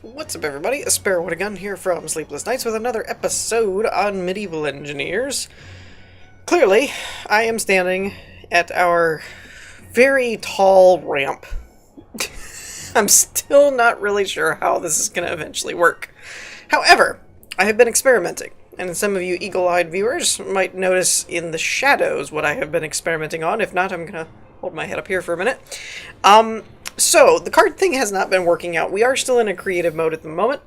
What's up, everybody? A Sparrow with a Gun here from Sleepless Nights with another episode on medieval engineers. Clearly, I am standing at our very tall ramp. I'm still not really sure how this is going to eventually work. However, I have been experimenting, and some of you eagle-eyed viewers might notice in the shadows what I have been experimenting on. If not, I'm going to hold my head up here for a minute. So, the card thing has not been working out. We are still in a creative mode at the moment,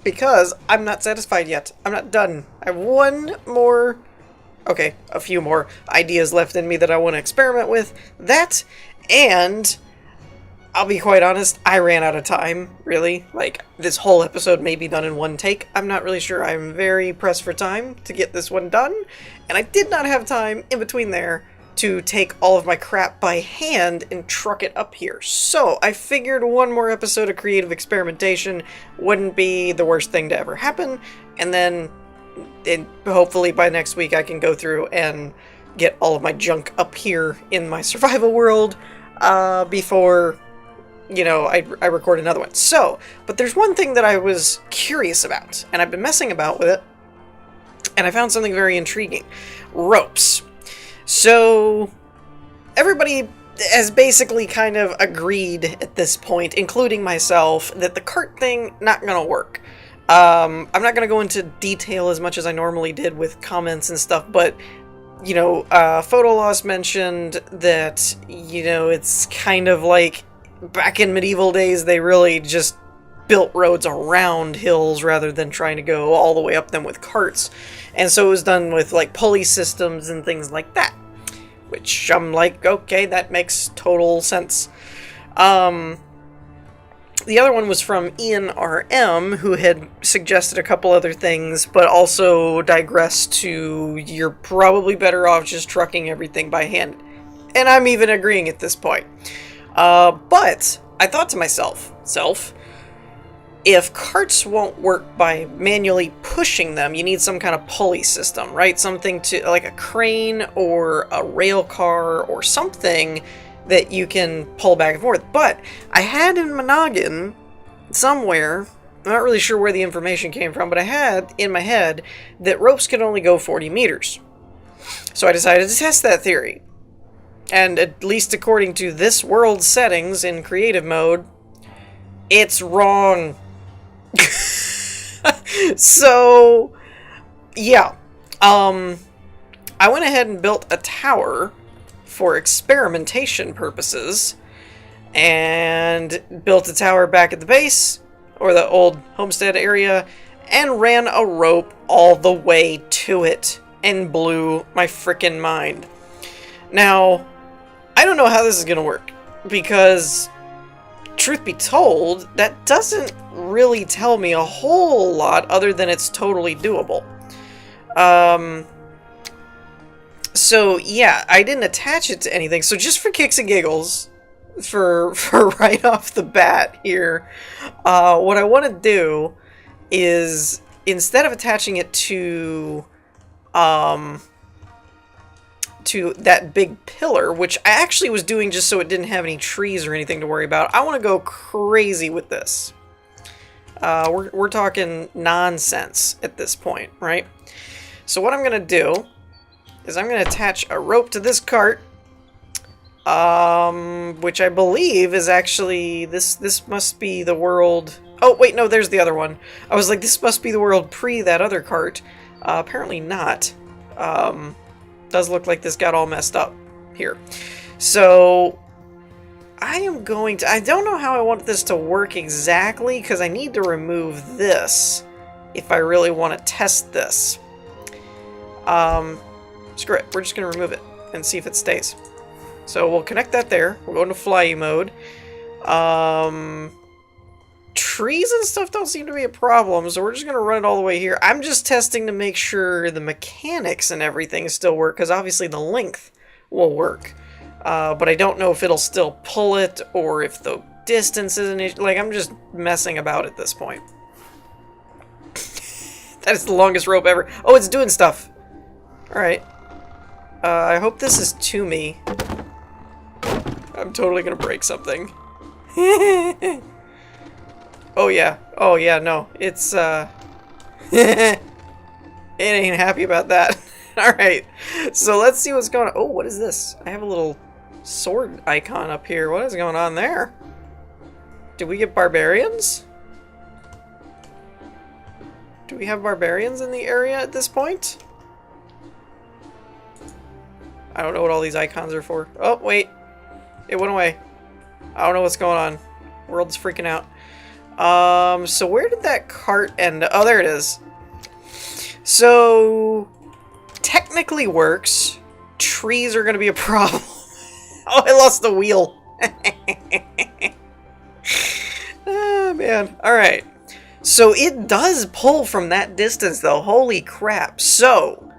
because I'm not satisfied yet. I'm not done. I have a few more ideas left in me that I want to experiment with. That, and I'll be quite honest, I ran out of time, really. Like, this whole episode may be done in one take. I'm not really sure. I'm very pressed for time to get this one done, and I did not have time in between there to take all of my crap by hand and truck it up here. So, I figured one more episode of creative experimentation wouldn't be the worst thing to ever happen, and then hopefully by next week I can go through and get all of my junk up here in my survival world before, you know, I record another one. So, but there's one thing that I was curious about, and I've been messing about with it, and I found something very intriguing. Ropes. So, everybody has basically kind of agreed at this point, including myself, that the cart thing not gonna work. I'm not gonna go into detail as much as I normally did with comments and stuff, but, you know, Photo Loss mentioned that, you know, it's kind of like back in medieval days, they really just built roads around hills rather than trying to go all the way up them with carts. And so it was done with, like, pulley systems and things like that. Which I'm like, okay, that makes total sense. The other one was from Ian RM, who had suggested a couple other things, but also digressed to, you're probably better off just trucking everything by hand. And I'm even agreeing at this point. But I thought to myself, if carts won't work by manually pushing them, you need some kind of pulley system, right? Something to, like a crane or a rail car or something that you can pull back and forth. But I had in my noggin somewhere, I'm not really sure where the information came from, but I had in my head that ropes could only go 40 meters. So I decided to test that theory. And at least according to this world's settings in creative mode, it's wrong. So, yeah. I went ahead and built a tower for experimentation purposes, and built a tower back at the base, or the old homestead area, and ran a rope all the way to it, and blew my frickin' mind. Now, I don't know how this is gonna work, because truth be told, that doesn't really tell me a whole lot other than it's totally doable. So yeah, I didn't attach it to anything. So just for kicks and giggles, for right off the bat here, what I want to do is, instead of attaching it to that big pillar, which I actually was doing just so it didn't have any trees or anything to worry about, I want to go crazy with this. We're talking nonsense at this point, right? So what I'm going to do is I'm going to attach a rope to this cart, which I believe is actually, this must be the world... Oh, wait, no, there's the other one. I was like, this must be the world pre that other cart. Apparently not. Does look like this got all messed up here. So I am going to, I don't know how I want this to work exactly, because I need to remove this if I really want to test this. Screw it, we're just going to remove it and see if it stays. So we'll connect that there. We'll go into fly mode. Trees and stuff don't seem to be a problem, so we're just going to run it all the way here. I'm just testing to make sure the mechanics and everything still work, because obviously the length will work. But I don't know if it'll still pull it, or if the distance is an issue. Like, I'm just messing about at this point. That is the longest rope ever. Oh, it's doing stuff. Alright. I hope this is to me. I'm totally going to break something. Oh yeah. Oh yeah, no. It's it ain't happy about that. Alright. So let's see what's going on. Oh, what is this? I have a little sword icon up here. What is going on there? Did we get barbarians? Do we have barbarians in the area at this point? I don't know what all these icons are for. Oh, wait. It went away. I don't know what's going on. World's freaking out. So where did that cart end? Oh, there it is. So, technically works. Trees are going to be a problem. Oh, I lost the wheel. Oh, man. Alright. So it does pull from that distance, though. Holy crap. So,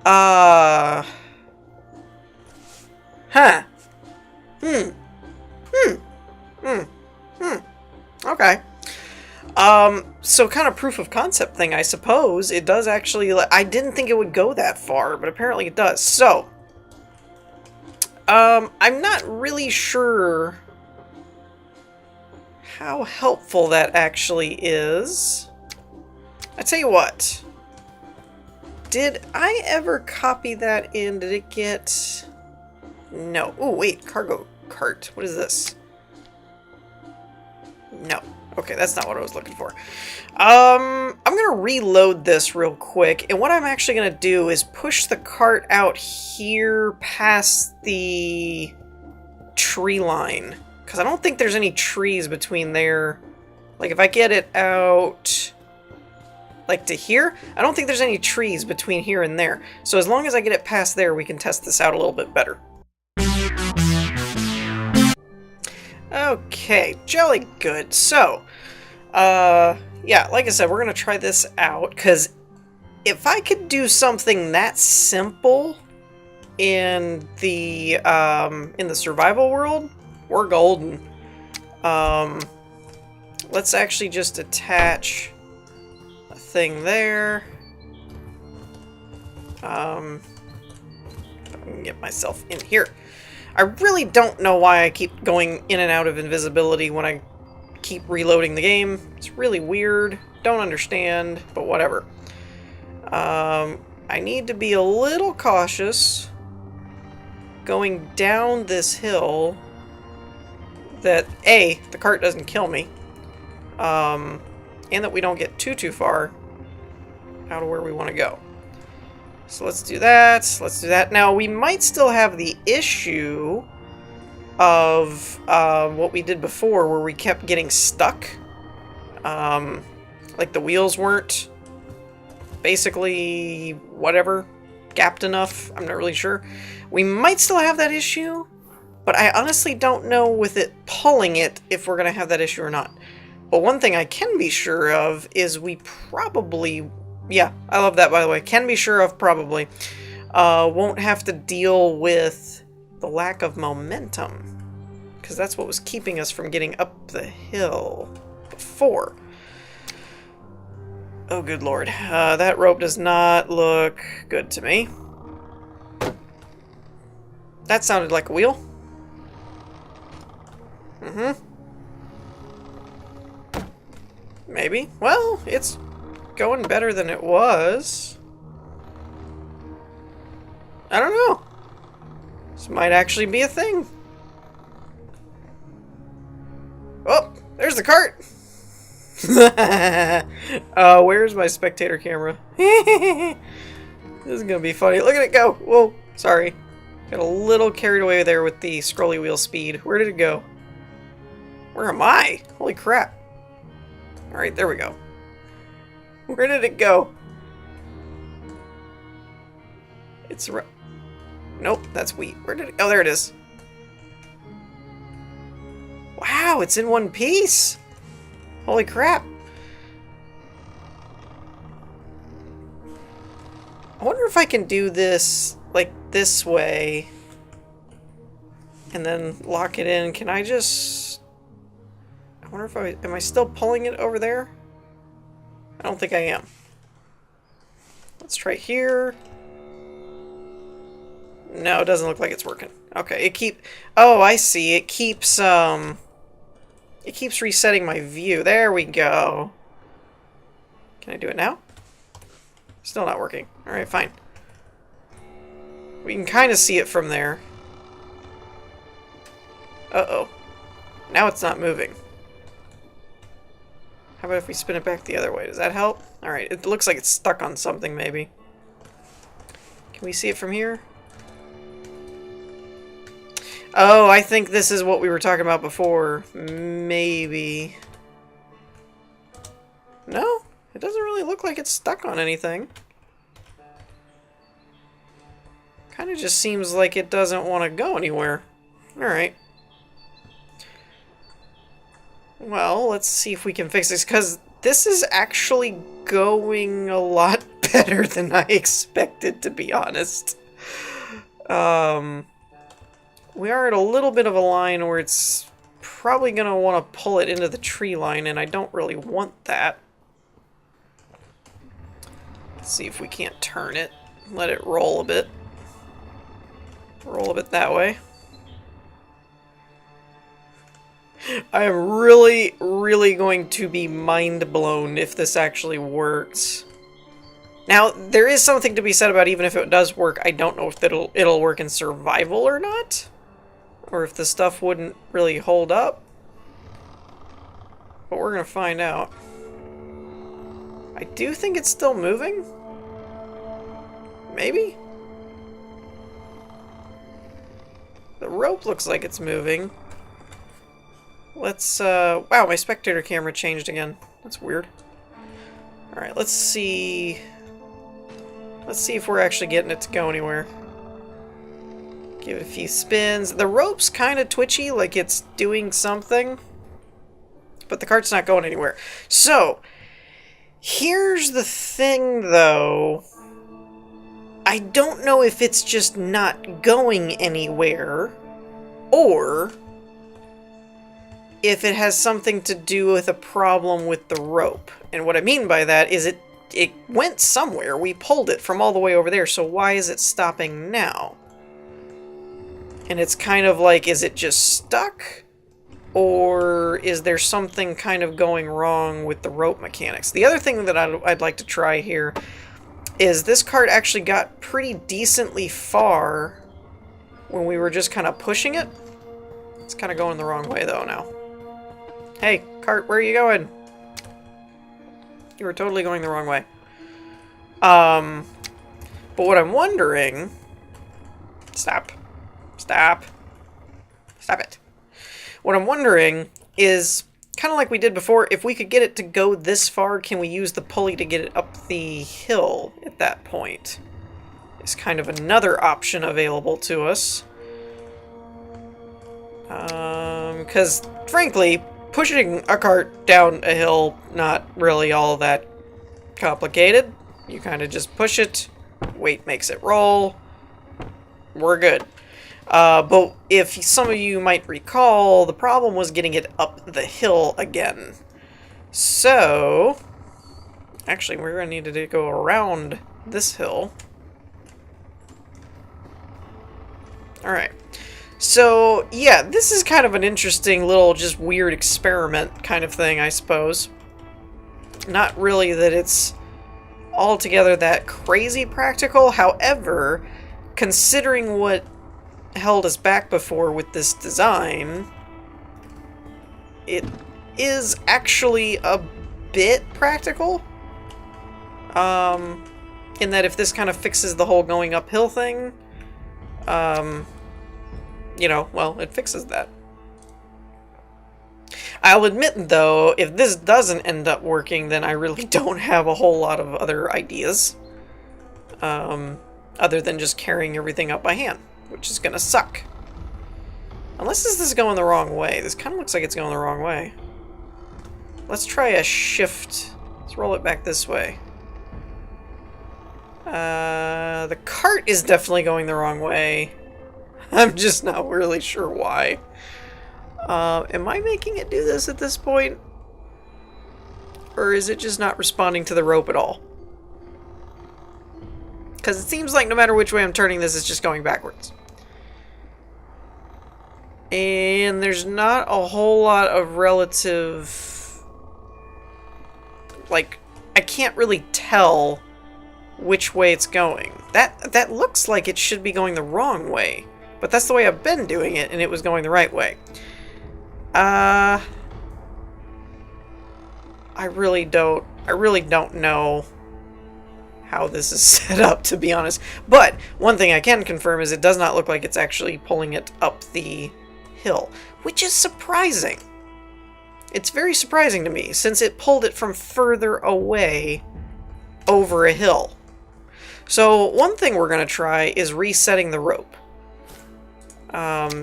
huh. Okay. So kind of proof of concept thing, I suppose. It does actually, I didn't think it would go that far, but apparently it does. So, I'm not really sure how helpful that actually is. I tell you what. Did I ever copy that in? Did it get... No. Oh, wait. Cargo cart. What is this? No. Okay, that's not what I was looking for. I'm going to reload this real quick. And what I'm actually going to do is push the cart out here past the tree line. Because I don't think there's any trees between there. Like, if I get it out... like to here, I don't think there's any trees between here and there. So as long as I get it past there, we can test this out a little bit better. Okay, jolly good. So, yeah, like I said, we're going to try this out, because if I could do something that simple in the survival world, we're golden. Let's actually just attach a thing there. I can get myself in here. I really don't know why I keep going in and out of invisibility when I keep reloading the game. It's really weird. Don't understand, but whatever. I need to be a little cautious going down this hill that, A, the cart doesn't kill me, and that we don't get too far out of where we want to go. So let's do that. Let's do that. Now, we might still have the issue of what we did before, where we kept getting stuck. Like the wheels weren't basically whatever, gapped enough. I'm not really sure. We might still have that issue, but I honestly don't know with it pulling it if we're going to have that issue or not. But one thing I can be sure of is we probably... yeah, I love that, by the way. Can be sure of, probably. Won't have to deal with the lack of momentum. Because that's what was keeping us from getting up the hill before. Oh, good lord. That rope does not look good to me. That sounded like a wheel. Maybe. Well, it's going better than it was. I don't know. This might actually be a thing. Oh, there's the cart. Where's my spectator camera? This is gonna be funny. Look at it go. Whoa, sorry. Got a little carried away there with the scrolly wheel speed. Where did it go? Where am I? Holy crap. Alright, there we go. Where did it go? It's... nope, that's wheat. Where did it... oh, there it is. Wow, it's in one piece! Holy crap. I wonder if I can do this, like, this way. And then lock it in. Can I just... I wonder if I... am I still pulling it over there? I don't think I am. Let's try here. No, it doesn't look like it's working. Okay, it keep... oh, I see. It keeps It keeps resetting my view. There we go. Can I do it now? Still not working. Alright, fine. We can kind of see it from there. Uh-oh. Now it's not moving. How about if we spin it back the other way? Does that help? Alright, it looks like it's stuck on something, maybe. Can we see it from here? Oh, I think this is what we were talking about before. Maybe. No? It doesn't really look like it's stuck on anything. Kind of just seems like it doesn't want to go anywhere. Alright. Well, let's see if we can fix this, because this is actually going a lot better than I expected, to be honest. We are at a little bit of a line where it's probably going to want to pull it into the tree line, and I don't really want that. Let's see if we can't turn it. Let it roll a bit. Roll a bit that way. I am really, really going to be mind blown if this actually works. Now, there is something to be said about even if it does work, I don't know if it'll work in survival or not. Or if the stuff wouldn't really hold up. But we're gonna find out. I do think it's still moving. Maybe? The rope looks like it's moving. Let's, wow, my spectator camera changed again. That's weird. Alright, let's see... Let's see if we're actually getting it to go anywhere. Give it a few spins. The rope's kind of twitchy, like it's doing something. But the cart's not going anywhere. So, here's the thing, though. I don't know if it's just not going anywhere, or if it has something to do with a problem with the rope. And what I mean by that is it went somewhere. We pulled it from all the way over there, so why is it stopping now? And it's kind of like, is it just stuck? Or is there something kind of going wrong with the rope mechanics? The other thing that I'd like to try here is this cart actually got pretty decently far when we were just kind of pushing it. It's kind of going the wrong way though now. Hey, cart, where are you going? You were totally going the wrong way. But what I'm wondering... Stop. Stop. Stop it. What I'm wondering is, kind of like we did before, if we could get it to go this far, can we use the pulley to get it up the hill at that point? It's kind of another option available to us. Because, frankly, pushing a cart down a hill, not really all that complicated. You kind of just push it, weight makes it roll, we're good. But if some of you might recall, the problem was getting it up the hill again. So, actually, we're going to need to go around this hill. Alright. So, yeah, this is kind of an interesting little, just weird experiment kind of thing, I suppose. Not really that it's altogether that crazy practical. However, considering what held us back before with this design, it is actually a bit practical. In that if this kind of fixes the whole going uphill thing, you know, well, it fixes that. I'll admit, though, if this doesn't end up working, then I really don't have a whole lot of other ideas. Other than just carrying everything up by hand, which is gonna suck. Unless this is going the wrong way. This kind of looks like it's going the wrong way. Let's try a shift. Let's roll it back this way. The cart is definitely going the wrong way. I'm just not really sure why. Am I making it do this at this point? Or is it just not responding to the rope at all? Because it seems like no matter which way I'm turning this, it's just going backwards. And there's not a whole lot of relative... Like, I can't really tell which way it's going. That looks like it should be going the wrong way. But that's the way I've been doing it, and it was going the right way. I really don't know how this is set up, to be honest. But one thing I can confirm is it does not look like it's actually pulling it up the hill, which is surprising. It's very surprising to me, since it pulled it from further away over a hill. So one thing we're going to try is resetting the rope.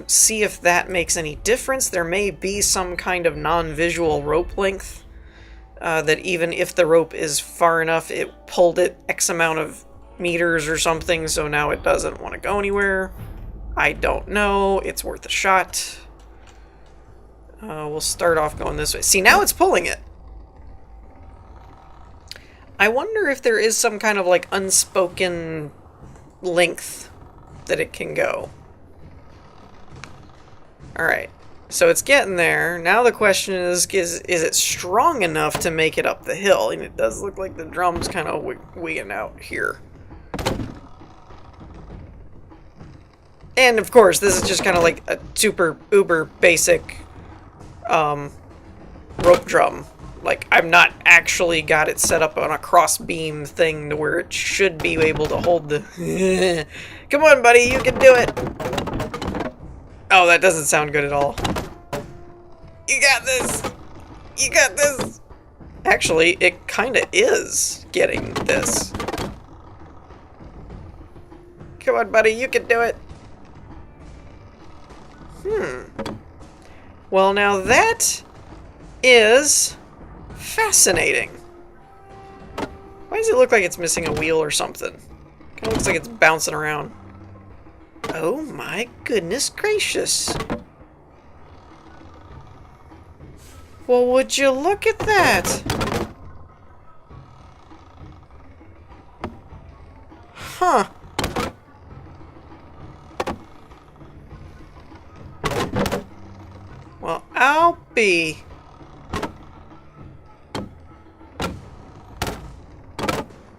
See if that makes any difference. There may be some kind of non-visual rope length that even if the rope is far enough, it pulled it X amount of meters or something, so now it doesn't want to go anywhere. I don't know. It's worth a shot. We'll start off going this way. See, now it's pulling it. I wonder if there is some kind of, like, unspoken length that it can go. Alright. So it's getting there. Now the question is it strong enough to make it up the hill? And it does look like the drum's kind of wigging out here. And, of course, this is just kind of like a super uber basic rope drum. Like, I've not actually got it set up on a cross beam thing to where it should be able to hold the... Come on, buddy, you can do it! Oh, that doesn't sound good at all. You got this! You got this! Actually, it kind of is getting this. Come on, buddy, you can do it! Well, now that is fascinating. Why does it look like it's missing a wheel or something? Kind of looks like it's bouncing around. Oh my goodness gracious. Well, would you look at that? Huh. Well, I'll be...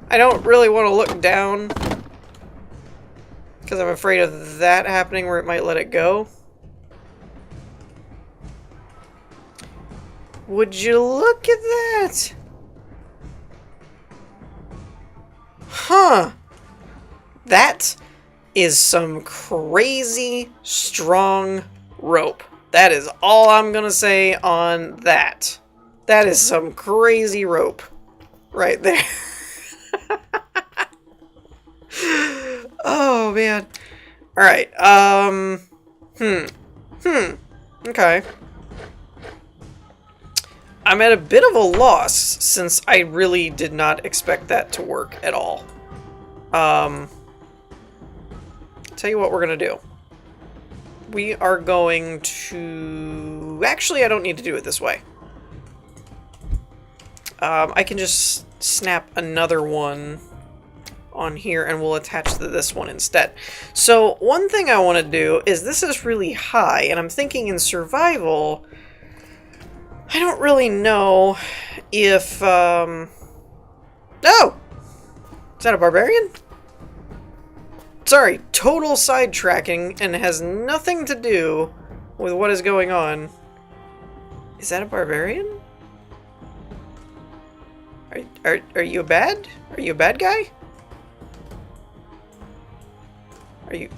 I don't really want to look down because I'm afraid of that happening where it might let it go. Would you look at that? Huh. That is some crazy strong rope. That is all I'm gonna say on that. That is some crazy rope right there. Oh, man. Alright, okay. I'm at a bit of a loss, since I really did not expect that to work at all. Tell you what we're gonna do. We are going to... Actually, I don't need to do it this way. I can just snap another one on here and we'll attach to this one instead. So one thing I want to do is this is really high and I'm thinking in survival I don't really know if oh! Is that a barbarian? Sorry, total sidetracking and has nothing to do with what is going on. Is that a barbarian? Are you a bad? Are you a bad guy? I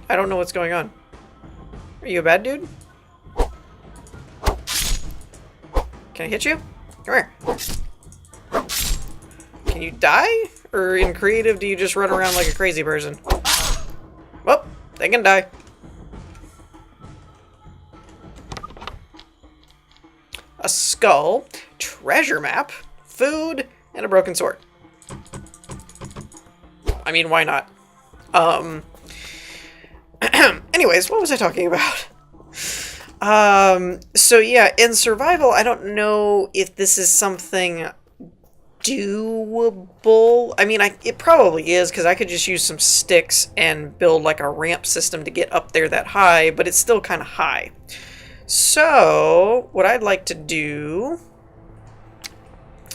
don't know what's going on. Are you a bad dude? Can I hit you? Come here. Can you die? Or in creative, do you just run around like a crazy person? Well, they can die. A skull, treasure map, food, and a broken sword. I mean, why not? Anyways, what was I talking about? So yeah, in survival, I don't know if this is something doable. I mean, it probably is, because I could just use some sticks and build like a ramp system to get up there that high, but it's still kind of high. So, what I'd like to do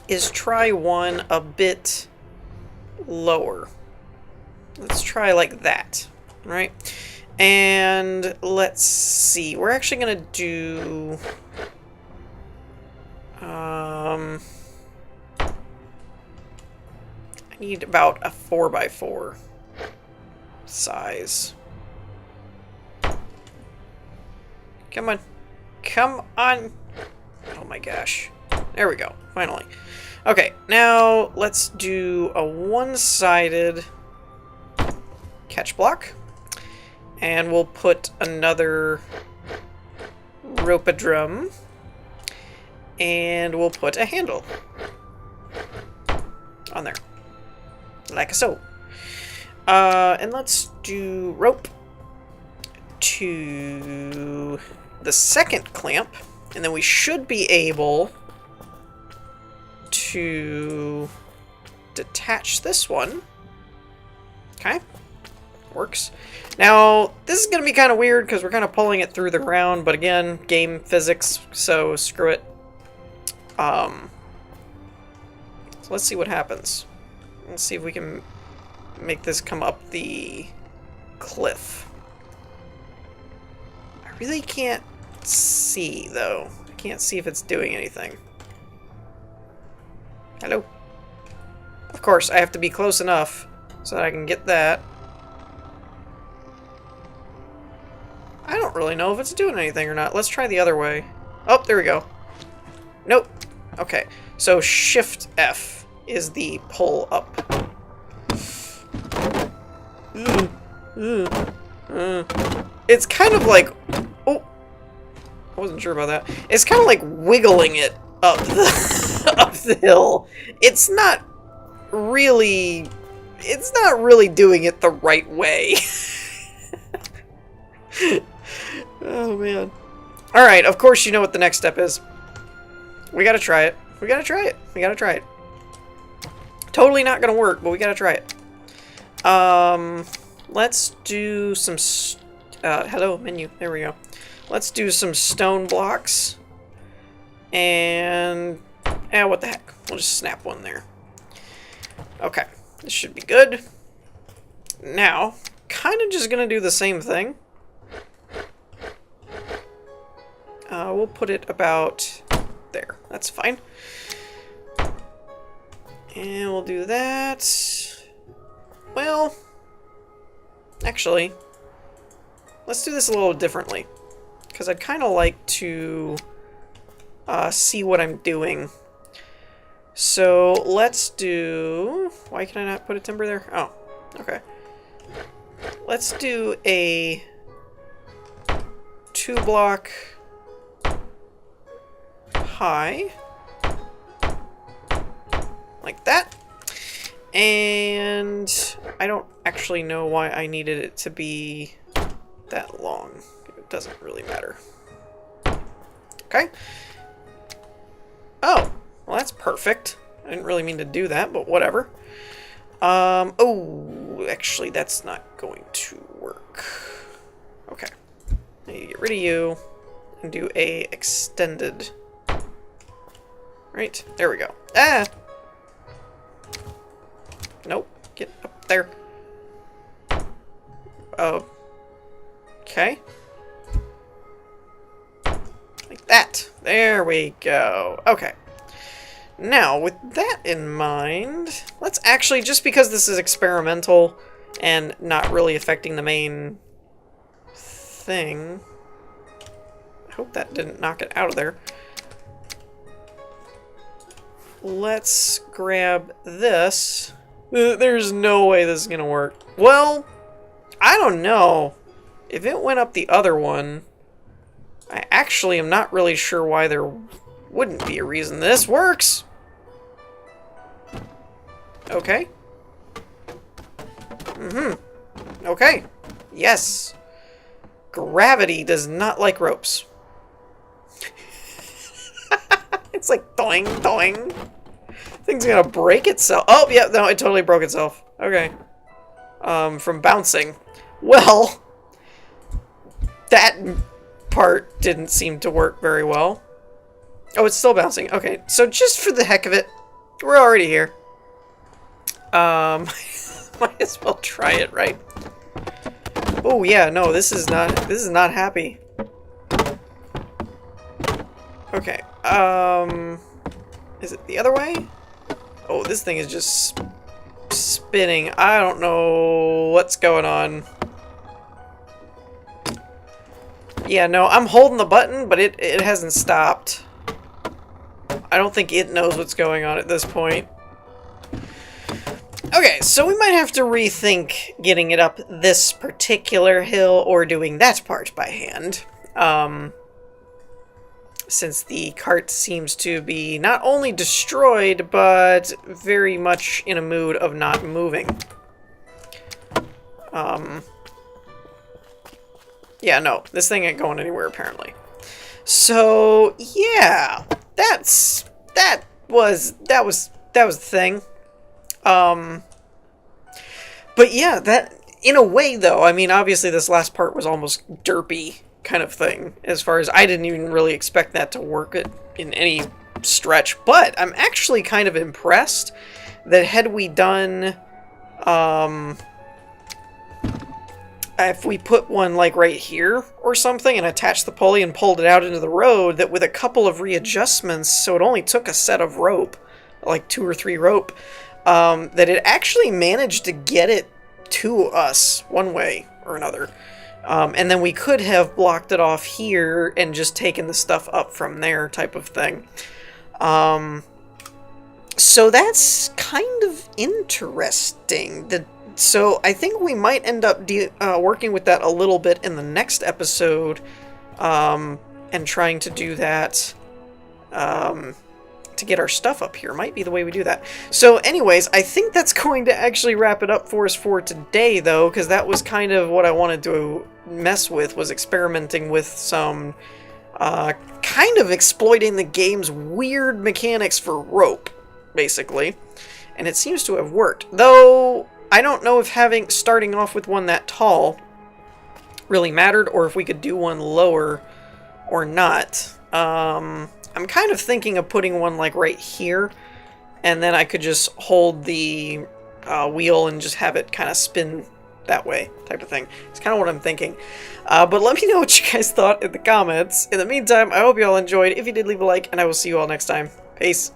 is try one a bit lower. Let's try like that, right? And let's see. We're actually going to do... I need about a 4x4 size. Come on. Come on. Oh my gosh. There we go. Finally. Okay, now let's do a one-sided catch block. And we'll put another rope-a-drum. And we'll put a handle on there. Like so. And let's do rope to the second clamp. And then we should be able to detach this one. Okay. Works. Now, this is going to be kind of weird because we're kind of pulling it through the ground, but again, game physics, so screw it. So let's see what happens. Let's see if we can make this come up the cliff. I really can't see, though. I can't see if it's doing anything. Hello? Of course, I have to be close enough so that I can get that. I don't really know if it's doing anything or not. Let's try the other way. Oh, there we go. Nope. Okay, so Shift F is the pull up. It's kind of like... Oh! I wasn't sure about that. It's kind of like wiggling it up the, up the hill. It's not really doing it the right way. Oh, man. Alright, of course you know what the next step is. We gotta try it. We gotta try it. We gotta try it. Totally not gonna work, but we gotta try it. Let's do some... hello, menu. There we go. Let's do some stone blocks. And... what the heck. We'll just snap one there. Okay. This should be good. Now, kind of just gonna do the same thing. We'll put it about there. That's fine. And we'll do that. Well, actually, let's do this a little differently. Because I'd kind of like to see what I'm doing. So let's do... Why can I not put a timber there? Oh, okay. Let's do a 2-block high. Like that. And I don't actually know why I needed it to be that long. It doesn't really matter. Okay. Oh, well that's perfect. I didn't really mean to do that, but whatever. Oh, actually that's not going to work. Okay. I need to get rid of you and do a extended. Right, there we go. Ah! Nope, get up there. Oh. Okay. Like that. There we go. Okay. Now, with that in mind, let's actually, just because this is experimental and not really affecting the main thing, I hope that didn't knock it out of there. Let's grab this. There's no way this is gonna work. Well, I don't know. If it went up the other one, I actually am not really sure why there wouldn't be a reason this works. Okay. Okay. Yes. Gravity does not like ropes. It's like doing, doing. Thing's gonna break itself. Oh, yeah, no, it totally broke itself. Okay. From bouncing. Well, that part didn't seem to work very well. Oh, it's still bouncing. Okay, so just for the heck of it, we're already here. Might as well try it, right? Oh, yeah, no, this is not happy. Okay, is it the other way? Oh, this thing is just spinning. I don't know what's going on. Yeah, no, I'm holding the button, but it hasn't stopped. I don't think it knows what's going on at this point. Okay, so we might have to rethink getting it up this particular hill or doing that part by hand. Since the cart seems to be not only destroyed, but very much in a mood of not moving. Yeah, no, this thing ain't going anywhere apparently. So, yeah, that was the thing. But yeah, that, in a way though, I mean, obviously this last part was almost derpy kind of thing, as far as I didn't even really expect that to work in any stretch, but I'm actually kind of impressed that had we done, if we put one like right here or something and attached the pulley and pulled it out into the road, that with a couple of readjustments, so it only took a set of rope, like 2 or 3 rope, that it actually managed to get it to us one way or another. And then we could have blocked it off here and just taken the stuff up from there type of thing. So that's kind of interesting. So I think we might end up working with that a little bit in the next episode, and trying to do that to get our stuff up here. Might be the way we do that. So anyways, I think that's going to actually wrap it up for us for today, though, because that was kind of what I wanted to mess with, was experimenting with some kind of exploiting the game's weird mechanics for rope, basically. And it seems to have worked. Though, I don't know if starting off with one that tall really mattered, or if we could do one lower or not. I'm kind of thinking of putting one like right here, and then I could just hold the wheel and just have it kind of spin that way, type of thing. It's kind of what I'm thinking. But let me know what you guys thought in the comments. In the meantime, I hope you all enjoyed. If you did, leave a like, and I will see you all next time. Peace.